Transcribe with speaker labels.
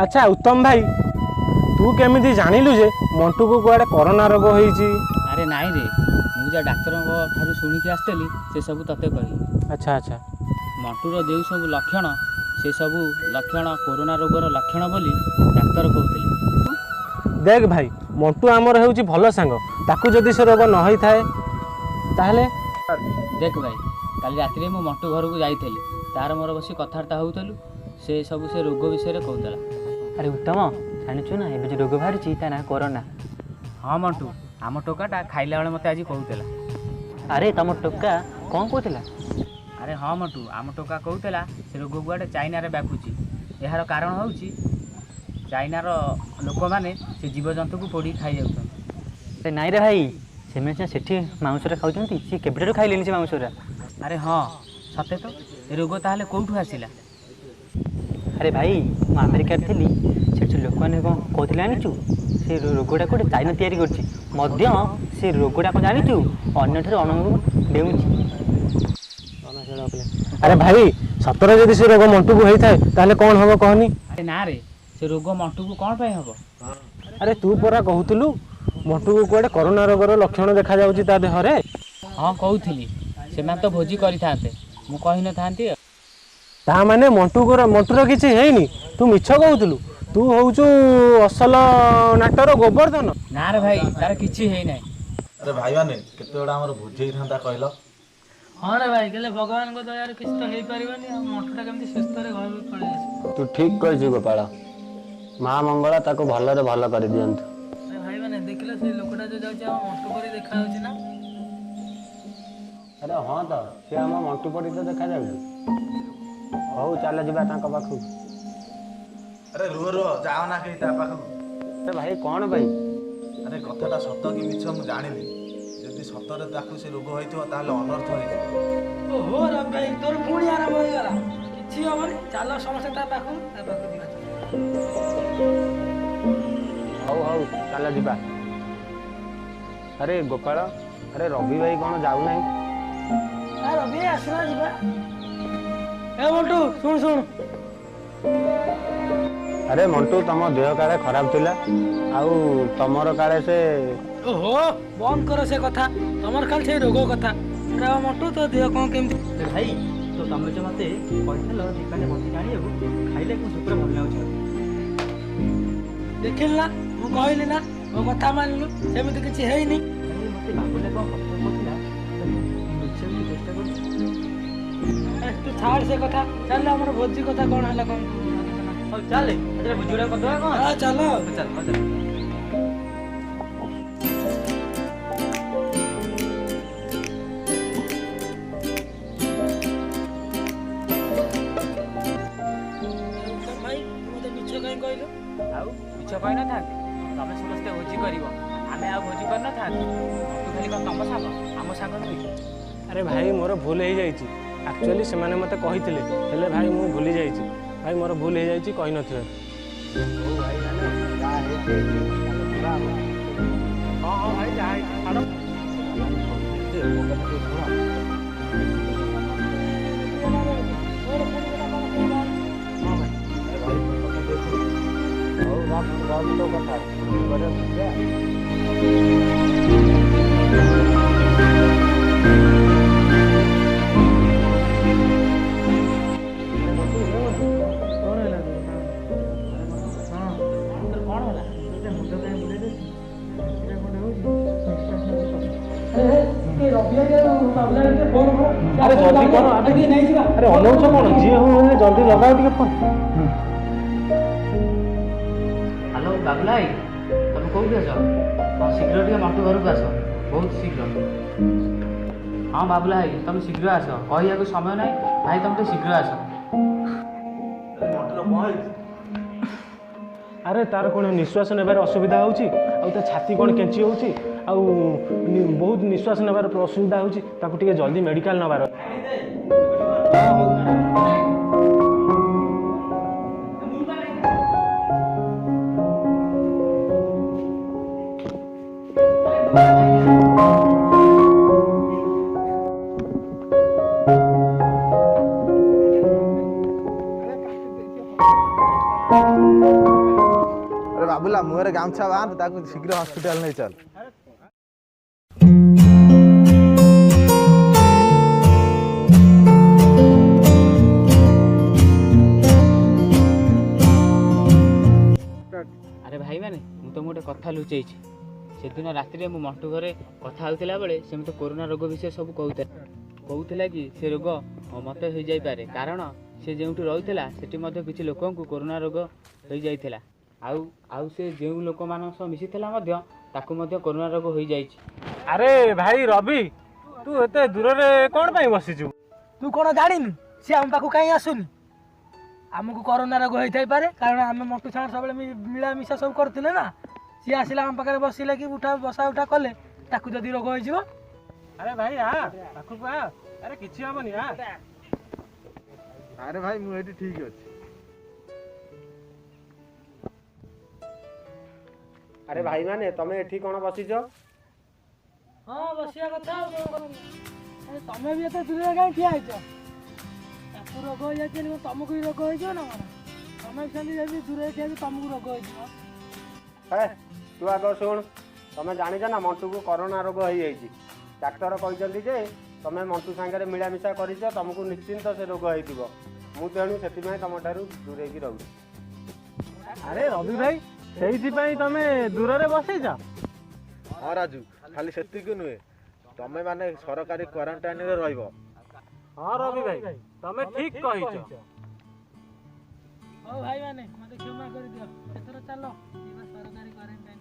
Speaker 1: अच्छा उत्तम भाई तू केमिति जानिलु जे मंटू को कुआडे कोरोना रोग होईची?
Speaker 2: अरे नाई रे मु जा डाक्तर ठारू शुणिकी आसली से सब तते कही।
Speaker 1: अच्छा अच्छा
Speaker 2: मंटूर जो सब लक्षण से सब लक्षण कोरोना रोगर लक्षण बोली डाक्तर कहते।
Speaker 1: देख भाई मंटू आमर होउची भलो सांग ताकू जदि से रोग न होई थाए ताहले
Speaker 2: देख भाई काली राति मु मंटू घर को जाइली तार मोर बस कथबार्ता होउतलु से सब से रोग विषय कहूला।
Speaker 3: अरे उत्तम जानिछु ना ए रोग बाहरी ता ना कोरोना।
Speaker 2: हाँ मंटू आम टोकाटा खाइला बेले मते आज कहूला।
Speaker 3: अरे तुम टोका कौन कहला?
Speaker 2: अरे हाँ मंटू आम टोका कहूला से रोग गुआड़े चाइना रे व्यापुची। यार कारण होउची चाइनार लोक माने से जीवजंतु को पोड़ी खाई जाउछन।
Speaker 3: नाई रे भाई से सेठी मांसरा खाउछंती से केबेटर खाइलेनी से मांसरा।
Speaker 2: अरे हाँ सते तो ए रोग ताहले कोठू आसिला?
Speaker 3: अरे भाई मु अमेरिका थी से लोक मैंने कौन कहते जानिचु से रोगटा गोटे चाइना तैयारी करछि मध्य से रोगटा कौन जानिचु अन्य ठार अणु डेउछि।
Speaker 1: अरे भाई सतर जदि से रोग मंटू को होई थाए ताहले कौन हबो कहनी?
Speaker 2: अरे ना रे से रोग मंटू को कौन पाई हबो?
Speaker 1: अरे तू परा कहतलु मंटू को कुआडे कोरोना रोगर लक्षण देखा जाउची ता देह रे।
Speaker 2: हाँ कहूली से तो भोजी करि थांते मु कहि न थांती।
Speaker 1: ता माने मंटूर किछि हेइनी तू मिछ कहतलु तू होउचु असल नाटर गोवर्धन?
Speaker 2: ना रे भाई तार किछि हेइ नै।
Speaker 4: अरे भाई माने केते बडा हमर भोजी थांता कहलो?
Speaker 5: हाँ रे भाई कहले भगवान को दया किसी तो हो पारिबनी आ मंटूटा केमती सुस्थ रे घर को पळे आसी।
Speaker 6: तू ठीक कहछु गोपाल मां मंगला ताको भल रे भल कर दियंतु।
Speaker 5: अरे भाई माने देखिलो से लोकटा जो जाउची आ मंटू परी देखा जाउची ना?
Speaker 6: अरे हाँ तो से हम मंटू परी तो देखा जाउछु। हौ चल जिबा तांको पाखु।
Speaker 4: अरे रुह जाओ ना कहीं ता पाखु।
Speaker 6: अरे भाई कौन भाई?
Speaker 4: अरे कथाटा सत कि मिछ मु जानिनी जदि सतरे ताकू से रोग होइतो ताले अनर्थ होई।
Speaker 5: ओहो रे भाई तोर पुणी आरंभ हो गला किछि होबनी चलो समस्त ता पाखु दिबा।
Speaker 6: हौ चल जिबा। अरे गोपाल अरे रवि भाई कौन जाऊ नहीं?
Speaker 5: आ रवि आसना जिबा। ए मंटू सुन सुन।
Speaker 6: अरे मंटू तुम देह काले खराब थिला आउ तमर काले से
Speaker 5: ओहो बंद करो से कथा तमर खाली से रोग कथा। अरे मंटू तो देह कौन केमती?
Speaker 3: भाई तो तुम जो मते कहथलो दीपाने बसी जानी खाइले को सुपर भल लाउछ।
Speaker 5: देखिल ना मु कहली ना ओ कथा मानलु सेमति किछि हेइनी।
Speaker 3: मते बाबूले को कहला निश्चय की चेष्टा कर।
Speaker 5: तू छाड़ से कथा चल हमर भोजी कथा कौन हला कौन?
Speaker 3: चल अरे भोजीड़ा करदवा कौन?
Speaker 5: हां चलो
Speaker 3: चल
Speaker 2: मिछ कही न थांती तमे समस्ते भोजी करिवो आमे आ भोजी कर न थांती तू खाली कम तम सांग आम सांग नुई।
Speaker 1: अरे भाई मोर भूल हो जाइए एक्चुअली से मैंने मत कही हेले भाई मु भूली जाइए भाई मोर भूल हो जाइए कही नथिबे। हाँ हाँ भाई जहाँ अरे जल्दी करो अरे अनौछ कौन जी हूँ जल्दी लगाओ टे फोन।
Speaker 2: हेलो बाबू भाई तुम कौटी आस? हाँ शीघ्र टे मंटू घर को आस बहुत शीघ्र। हाँ बाबू भाई तुम शीघ्र आस कह समय ना भाई तुम तो शीघ्र आस।
Speaker 1: अरे तार कौन निश्वास नेबार असुविधा होची आ छाती कौन केंची होची आ बहुत निश्वास नेबार असुविधा होची ताकू टिके जल्दी मेडिकल नबार।
Speaker 4: अरे बाबुला मुहरे गामछा बांध ताकू शीघ्र हॉस्पिटल नहीं चल।
Speaker 2: अरे भाई मैंने मुझे गोटे कथा लुचई से दिन राति मु मंटू घरे कथा होता बेले से मत कोरोना रोग विषय सब कहूला कि से रोग मत हो जाए कारण से जो रही से किसी लोक कोरोना रोग हो जाता आउ से जो लोक मान सह मिशीला कोरोना रोग हो जाए।
Speaker 1: अरे भाई रवि तू एते दूर रे कौन पाई बसिचु?
Speaker 5: तू कौन जानी सी आम पाक कहीं आसुनी आमको कोरोना रोग होता पारे कारण आम मंटू सागर सब मिलामिशा सब करते ना सी आसला आम पाखे बसला कि उठा बसा उठा कले ताकू जदि रोग हो।
Speaker 1: अरे भाई आ पाखु आ अरे किछि हमनी आ।
Speaker 4: अरे भाई मु एठी ठीक अछि।
Speaker 6: अरे भाई माने तमे एठी कोन बसिछ?
Speaker 5: हाँ बसिया कथा तमें भी एत दूर कहीं ठिया ताकू रोग हो जाए तुमको भी रोग हो ना कौन तमें भी दूर ठिया तुमको रोग हो।
Speaker 6: तू आग शुण तमें जानिଛ ना मंटू को कोरोना रोग हो जाइए डाक्तर कहते जे तमें मंटू सागर मिलामिशा कर तुमको निश्चिंत से रोग हो मु तेणु से तुम ठारू दूरे रोगी।
Speaker 1: अरे रवि भाई से तमे दूर रे बसैछ?
Speaker 4: हाँ राजू खाली सेतिक नुहे तमे माने सरकारी क्वारंटाइन रे रहइबो।
Speaker 1: हाँ रवि भाई तमे ठीक कहिछ।
Speaker 5: ओ भाई माने मते क्षमा कर दियो एथरा चलो सरकारी क्वारंटाइन।